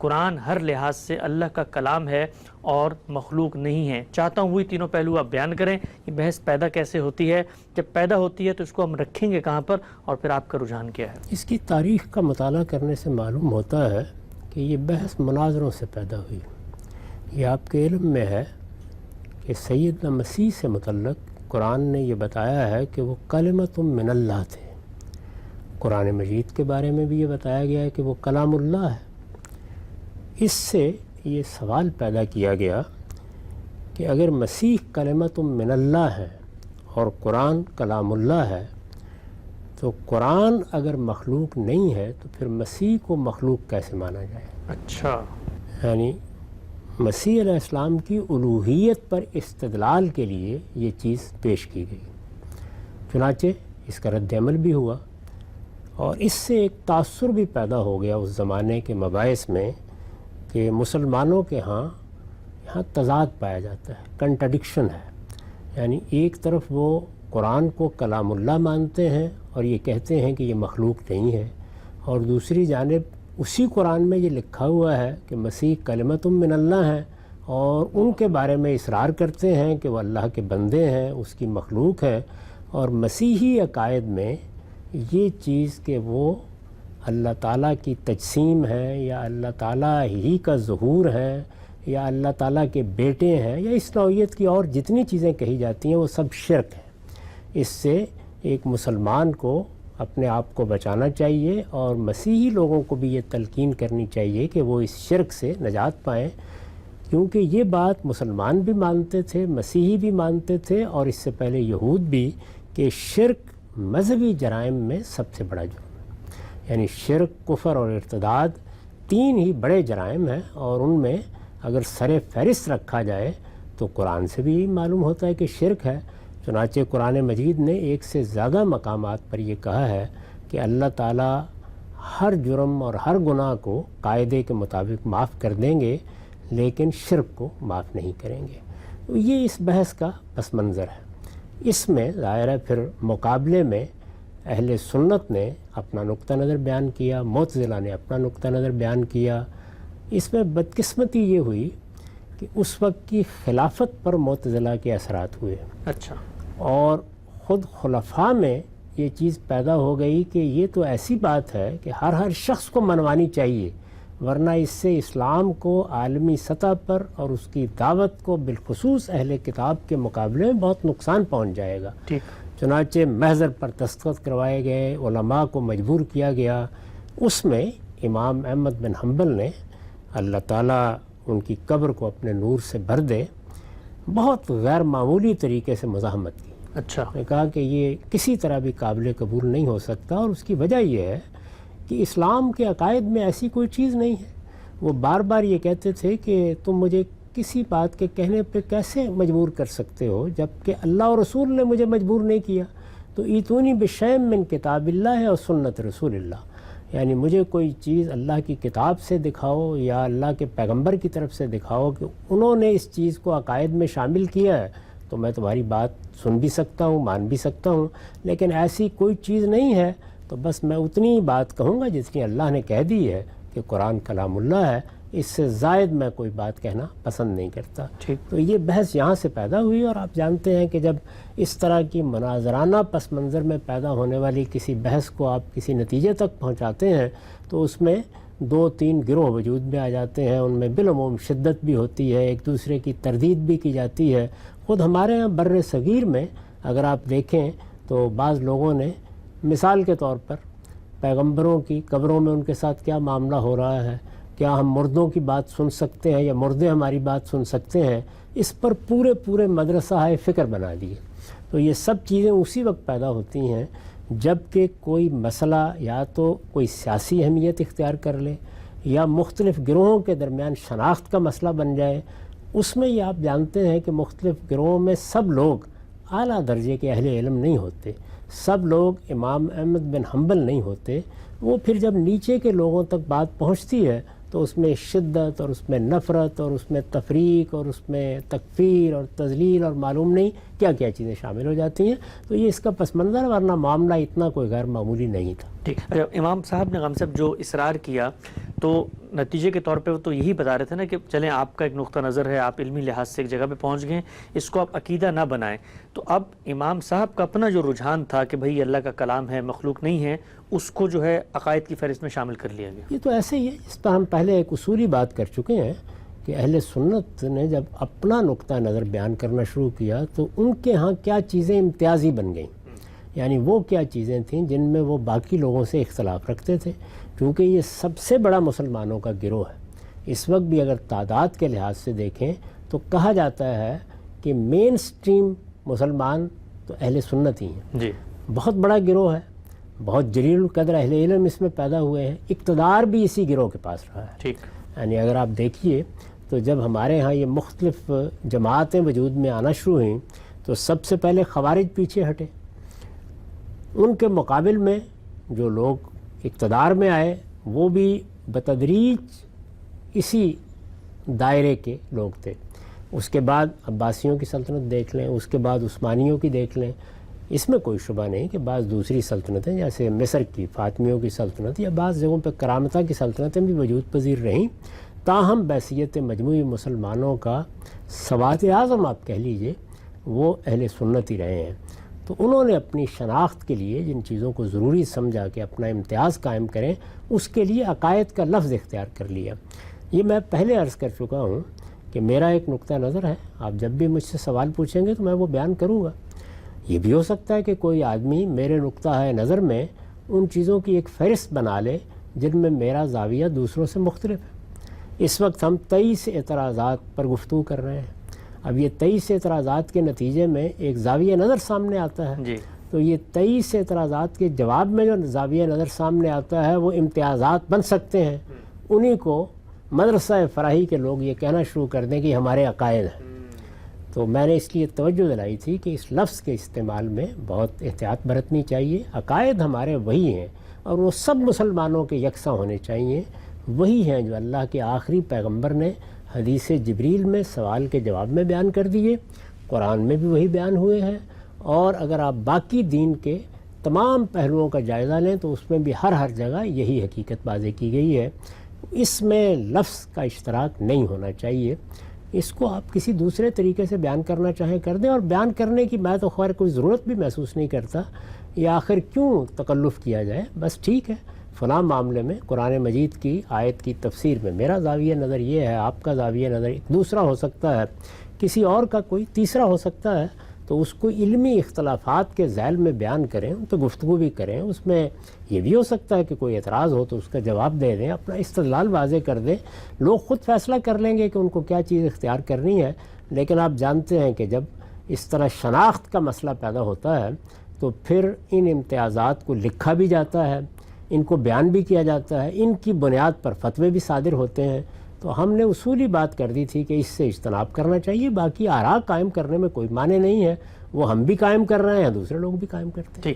قرآن ہر لحاظ سے اللہ کا کلام ہے اور مخلوق نہیں ہے۔ چاہتا ہوں وہی تینوں پہلو آپ بیان کریں، یہ بحث پیدا کیسے ہوتی ہے، جب پیدا ہوتی ہے تو اس کو ہم رکھیں گے کہاں پر، اور پھر آپ کا رجحان کیا ہے؟ اس کی تاریخ کا مطالعہ کرنے سے معلوم ہوتا ہے کہ یہ بحث مناظروں سے پیدا ہوئی۔ یہ آپ کے علم میں ہے کہ سیدنا مسیح سے متعلق قرآن نے یہ بتایا ہے کہ وہ کلمۃ من اللہ تھے۔ قرآن مجید کے بارے میں بھی یہ بتایا گیا ہے کہ وہ کلام اللہ ہے۔ اس سے یہ سوال پیدا کیا گیا کہ اگر مسیح کلمۃ من اللہ ہے اور قرآن کلام اللہ ہے تو قرآن اگر مخلوق نہیں ہے تو پھر مسیح کو مخلوق کیسے مانا جائے؟ اچھا، یعنی مسیح علیہ السلام کی الوہیت پر استدلال کے لیے یہ چیز پیش کی گئی۔ چنانچہ اس کا رد عمل بھی ہوا اور اس سے ایک تاثر بھی پیدا ہو گیا اس زمانے کے مباحث میں کہ مسلمانوں کے یہاں تضاد پایا جاتا ہے، کنٹرڈکشن ہے۔ یعنی ایک طرف وہ قرآن کو کلام اللہ مانتے ہیں اور یہ کہتے ہیں کہ یہ مخلوق نہیں ہے، اور دوسری جانب اسی قرآن میں یہ لکھا ہوا ہے کہ مسیح کلمۃ من اللہ ہیں اور ان کے بارے میں اصرار کرتے ہیں کہ وہ اللہ کے بندے ہیں، اس کی مخلوق ہے۔ اور مسیحی عقائد میں یہ چیز کہ وہ اللہ تعالیٰ کی تجسیم ہے یا اللہ تعالیٰ ہی کا ظہور ہے یا اللہ تعالیٰ کے بیٹے ہیں یا اس نوعیت کی اور جتنی چیزیں کہی جاتی ہیں وہ سب شرک ہیں۔ اس سے ایک مسلمان کو اپنے آپ کو بچانا چاہیے اور مسیحی لوگوں کو بھی یہ تلقین کرنی چاہیے کہ وہ اس شرک سے نجات پائیں، کیونکہ یہ بات مسلمان بھی مانتے تھے، مسیحی بھی مانتے تھے اور اس سے پہلے یہود بھی، کہ شرک مذہبی جرائم میں سب سے بڑا جرم ہے۔ یعنی شرک، کفر اور ارتداد تین ہی بڑے جرائم ہیں، اور ان میں اگر سر فہرست رکھا جائے تو قرآن سے بھی معلوم ہوتا ہے کہ شرک ہے۔ چنانچہ قرآن مجید نے ایک سے زیادہ مقامات پر یہ کہا ہے کہ اللہ تعالیٰ ہر جرم اور ہر گناہ کو قاعدے کے مطابق معاف کر دیں گے لیکن شرک کو معاف نہیں کریں گے۔ تو یہ اس بحث کا پس منظر ہے۔ اس میں ظاہر ہے پھر مقابلے میں اہل سنت نے اپنا نقطہ نظر بیان کیا، معتزلہ نے اپنا نقطہ نظر بیان کیا۔ اس میں بدقسمتی یہ ہوئی کہ اس وقت کی خلافت پر معتزلہ کے اثرات ہوئے۔ اچھا، اور خود خلفاء میں یہ چیز پیدا ہو گئی کہ یہ تو ایسی بات ہے کہ ہر شخص کو منوانی چاہیے، ورنہ اس سے اسلام کو عالمی سطح پر اور اس کی دعوت کو بالخصوص اہل کتاب کے مقابلے میں بہت نقصان پہنچ جائے گا۔ چنانچہ محضر پر دستخط کروائے گئے، علماء کو مجبور کیا گیا۔ اس میں امام احمد بن حنبل نے، اللہ تعالیٰ ان کی قبر کو اپنے نور سے بھر دے، بہت غیر معمولی طریقے سے مزاحمت کی۔ اچھا، نے کہا کہ یہ کسی طرح بھی قابل قبول نہیں ہو سکتا، اور اس کی وجہ یہ ہے کہ اسلام کے عقائد میں ایسی کوئی چیز نہیں ہے۔ وہ بار بار یہ کہتے تھے کہ تم مجھے کسی بات کے کہنے پہ کیسے مجبور کر سکتے ہو جبکہ اللہ اور رسول نے مجھے مجبور نہیں کیا۔ تو ایتونی بشیء من کتاب اللہ اور سنت رسول اللہ، یعنی مجھے کوئی چیز اللہ کی کتاب سے دکھاؤ یا اللہ کے پیغمبر کی طرف سے دکھاؤ کہ انہوں نے اس چیز کو عقائد میں شامل کیا ہے، تو میں تمہاری بات سن بھی سکتا ہوں، مان بھی سکتا ہوں، لیکن ایسی کوئی چیز نہیں ہے تو بس میں اتنی ہی بات کہوں گا جتنی اللہ نے کہہ دی ہے کہ قرآن کلام اللہ ہے، اس سے زائد میں کوئی بات کہنا پسند نہیں کرتا۔ تو یہ بحث یہاں سے پیدا ہوئی، اور آپ جانتے ہیں کہ جب اس طرح کی مناظرانہ پس منظر میں پیدا ہونے والی کسی بحث کو آپ کسی نتیجے تک پہنچاتے ہیں تو اس میں دو تین گروہ وجود میں آ جاتے ہیں، ان میں بالعموم شدت بھی ہوتی ہے، ایک دوسرے کی تردید بھی کی جاتی ہے۔ خود ہمارے ہاں بر صغیر میں اگر آپ دیکھیں تو بعض لوگوں نے مثال کے طور پر پیغمبروں کی قبروں میں ان کے ساتھ کیا معاملہ ہو رہا ہے، کیا ہم مردوں کی بات سن سکتے ہیں یا مردے ہماری بات سن سکتے ہیں، اس پر پورے مدرسہ فکر بنا دیے۔ تو یہ سب چیزیں اسی وقت پیدا ہوتی ہیں جب کہ کوئی مسئلہ یا تو کوئی سیاسی اہمیت اختیار کر لے یا مختلف گروہوں کے درمیان شناخت کا مسئلہ بن جائے۔ اس میں یہ آپ جانتے ہیں کہ مختلف گروہوں میں سب لوگ اعلیٰ درجے کے اہل علم نہیں ہوتے، سب لوگ امام احمد بن حنبل نہیں ہوتے۔ وہ پھر جب نیچے کے لوگوں تک بات پہنچتی ہے تو اس میں شدت اور اس میں نفرت اور اس میں تفریق اور اس میں تکفیر اور تضلیل اور معلوم نہیں کیا کیا چیزیں شامل ہو جاتی ہیں۔ تو یہ اس کا پس منظر، ورنہ معاملہ اتنا کوئی غیر معمولی نہیں تھا۔ ٹھیک، امام صاحب نے غم صاحب جو اصرار کیا تو نتیجے کے طور پہ وہ تو یہی بتا رہے تھے نا کہ چلیں آپ کا ایک نقطہ نظر ہے، آپ علمی لحاظ سے ایک جگہ پہ پہنچ گئے، اس کو آپ عقیدہ نہ بنائیں. تو اب امام صاحب کا اپنا جو رجحان تھا کہ بھئی اللہ کا کلام ہے، مخلوق نہیں ہے، اس کو جو ہے عقائد کی فہرست میں شامل کر لیا گیا. یہ تو ایسے ہی ہے، اس پر ہم پہلے ایک اصولی بات کر چکے ہیں کہ اہل سنت نے جب اپنا نقطہ نظر بیان کرنا شروع کیا تو ان کے ہاں کیا چیزیں امتیازی بن گئیں، یعنی وہ کیا چیزیں تھیں جن میں وہ باقی لوگوں سے اختلاف رکھتے تھے. کیونکہ یہ سب سے بڑا مسلمانوں کا گروہ ہے. اس وقت بھی اگر تعداد کے لحاظ سے دیکھیں تو کہا جاتا ہے کہ مین سٹریم مسلمان تو اہل سنت ہی ہیں. جی بہت بڑا گروہ ہے، بہت جلیل القدر اہل علم اس میں پیدا ہوئے ہیں، اقتدار بھی اسی گروہ کے پاس رہا ہے. ٹھیک. یعنی اگر آپ دیکھیے تو جب ہمارے ہاں یہ مختلف جماعتیں وجود میں آنا شروع ہوئیں تو سب سے پہلے خوارج پیچھے ہٹے. ان کے مقابل میں جو لوگ اقتدار میں آئے وہ بھی بتدریج اسی دائرے کے لوگ تھے. اس کے بعد عباسیوں کی سلطنت دیکھ لیں، اس کے بعد عثمانیوں کی دیکھ لیں. اس میں کوئی شبہ نہیں کہ بعض دوسری سلطنتیں جیسے مصر کی فاطمیوں کی سلطنت یا بعض جگہوں پہ کرامتہ کی سلطنتیں بھی وجود پذیر رہیں، تاہم بحیثیت مجموعی مسلمانوں کا سواد اعظم آپ کہہ لیجئے وہ اہل سنت ہی رہے ہیں. تو انہوں نے اپنی شناخت کے لیے جن چیزوں کو ضروری سمجھا کہ اپنا امتیاز قائم کریں، اس کے لیے عقائد کا لفظ اختیار کر لیا. یہ میں پہلے عرض کر چکا ہوں کہ میرا ایک نقطہ نظر ہے، آپ جب بھی مجھ سے سوال پوچھیں گے تو میں وہ بیان کروں گا. یہ بھی ہو سکتا ہے کہ کوئی آدمی میرے نقطہ نظر میں ان چیزوں کی ایک فہرست بنا لے جن میں میرا زاویہ دوسروں سے مختلف ہے. اس وقت ہم 23 اعتراضات پر گفتگو کر رہے ہیں. اب یہ 23 اعتراضات کے نتیجے میں ایک زاویہ نظر سامنے آتا ہے. جی. تو یہ 23 اعتراضات کے جواب میں جو زاویہ نظر سامنے آتا ہے وہ امتیازات بن سکتے ہیں. انہی کو مدرسہ فراہی کے لوگ یہ کہنا شروع کر دیں کہ ہمارے عقائد ہیں. تو میں نے اس لیے توجہ دلائی تھی کہ اس لفظ کے استعمال میں بہت احتیاط برتنی چاہیے. عقائد ہمارے وہی ہیں اور وہ سب مسلمانوں کے یکساں ہونے چاہیے. وہی ہیں جو اللہ کے آخری پیغمبر نے حدیث جبریل میں سوال کے جواب میں بیان کر دیے، قرآن میں بھی وہی بیان ہوئے ہیں. اور اگر آپ باقی دین کے تمام پہلوؤں کا جائزہ لیں تو اس میں بھی ہر جگہ یہی حقیقت واضح کی گئی ہے. اس میں لفظ کا اشتراک نہیں ہونا چاہیے. اس کو آپ کسی دوسرے طریقے سے بیان کرنا چاہیں کر دیں، اور بیان کرنے کی میں تو خیر کوئی ضرورت بھی محسوس نہیں کرتا. یہ آخر کیوں تکلف کیا جائے؟ بس ٹھیک ہے، فلاں معاملے میں قرآن مجید کی آیت کی تفسیر میں میرا زاویہ نظر یہ ہے، آپ کا زاویہ نظر ایک دوسرا ہو سکتا ہے، کسی اور کا کوئی تیسرا ہو سکتا ہے. تو اس کو علمی اختلافات کے ذیل میں بیان کریں، ان پہ گفتگو بھی کریں. اس میں یہ بھی ہو سکتا ہے کہ کوئی اعتراض ہو تو اس کا جواب دے دیں، اپنا استدلال واضح کر دیں. لوگ خود فیصلہ کر لیں گے کہ ان کو کیا چیز اختیار کرنی ہے. لیکن آپ جانتے ہیں کہ جب اس طرح شناخت کا مسئلہ پیدا ہوتا ہے تو پھر ان امتیازات کو لکھا بھی جاتا ہے، ان کو بیان بھی کیا جاتا ہے، ان کی بنیاد پر فتوے بھی صادر ہوتے ہیں. تو ہم نے اصولی بات کر دی تھی کہ اس سے اجتناب کرنا چاہیے. باقی آراء قائم کرنے میں کوئی معنی نہیں ہے، وہ ہم بھی قائم کر رہے ہیں، دوسرے لوگ بھی قائم کرتے ہیں.